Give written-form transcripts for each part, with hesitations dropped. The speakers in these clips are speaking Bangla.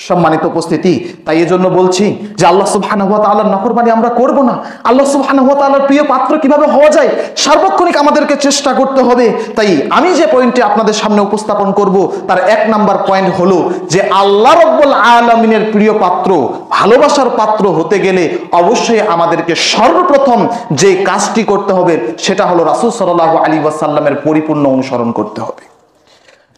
সম্মানিত উপস্থিতি, তাই এজন্য বলছি যে আল্লাহ সুবহানাহু ওয়া তাআলার নাফরমানি আমরা করব না। আল্লাহ সুবহানাহু ওয়া তাআলার প্রিয় পাত্র কিভাবে হওয়া যায় সার্বক্ষণিক আমাদেরকে চেষ্টা করতে হবে। তাই আমি যে পয়েন্টটি আপনাদের সামনে উপস্থাপন করব তার 1 নাম্বার পয়েন্ট হলো যে আল্লাহ রাব্বুল আলামিনের প্রিয় পাত্র, ভালোবাসার পাত্র হতে গেলে অবশ্যই আমাদেরকে সর্বপ্রথম যে কাজটি করতে হবে সেটা হলো রাসূল সাল্লাল্লাহু আলাইহি ওয়াসাল্লামের পরিপূর্ণ অনুসরণ করতে হবে।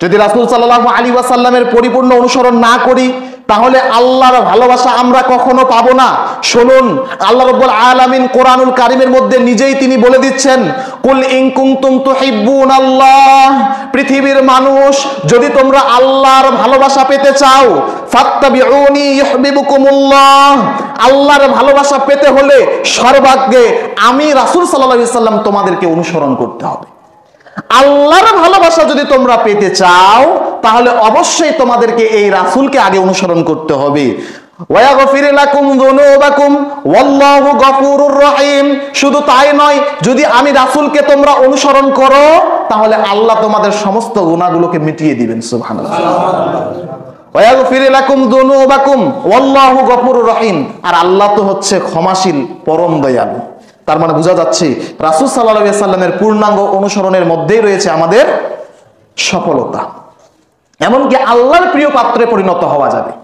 যদি রাসূল সাল্লাল্লাহু আলাইহি ওয়াসাল্লামের পরিপূর্ণ অনুসরণ না করি তাহলে আল্লাহর ভালোবাসা আমরা কখনো পাবো না। শুনুন, আল্লাহ রাব্বুল আলামিন কোরআনুল কারীমের মধ্যে নিজেই তিনি বলে দিচ্ছেন, কুল ইন কুনতুম তুহিব্বুনাল্লাহ, পৃথিবীর মানুষ যদি তোমরা আল্লাহর ভালোবাসা পেতে চাও, ফাত্তাবিউনি ইউহিব্বুকুমুল্লাহ, আল্লাহর ভালোবাসা পেতে হলে সর্বাগ্যে আমি রাসূল সাল্লাল্লাহু আলাইহি ওয়াসাল্লাম তোমাদেরকে অনুসরণ করতে হবে। আল্লাহর ভালোবাসা যদি তোমরা পেতে চাও তাহলে অবশ্যই তোমাদেরকে এই রাসূলকে আগে অনুসরণ করতে হবে। ওয়াগফির লাকুম যুনুবাকুম ওয়াল্লাহু গফুরুর রহিম, শুধু তাই নয়, যদি আমি রাসূলকে তোমরা অনুসরণ করো তাহলে আল্লাহ তোমাদের সমস্ত গুনাহগুলোকে মিটিয়ে দিবেন। সুবহানাল্লাহ। ওয়াগফির লাকুম যুনুবাকুম ওয়াল্লাহু গফুরুর রহিম, আর আল্লাহ তো হচ্ছে ক্ষমাশীল, পরম দয়ালু। তার মানে বোঝা যাচ্ছে রাসূল সাল্লাল্লাহু আলাইহি ওয়াসাল্লামের পূর্ণাঙ্গ অনুসরণের মধ্যেই রয়েছে আমাদের সফলতা, এমনকি আল্লাহর প্রিয় পাত্রে পরিণত হওয়া যাবে।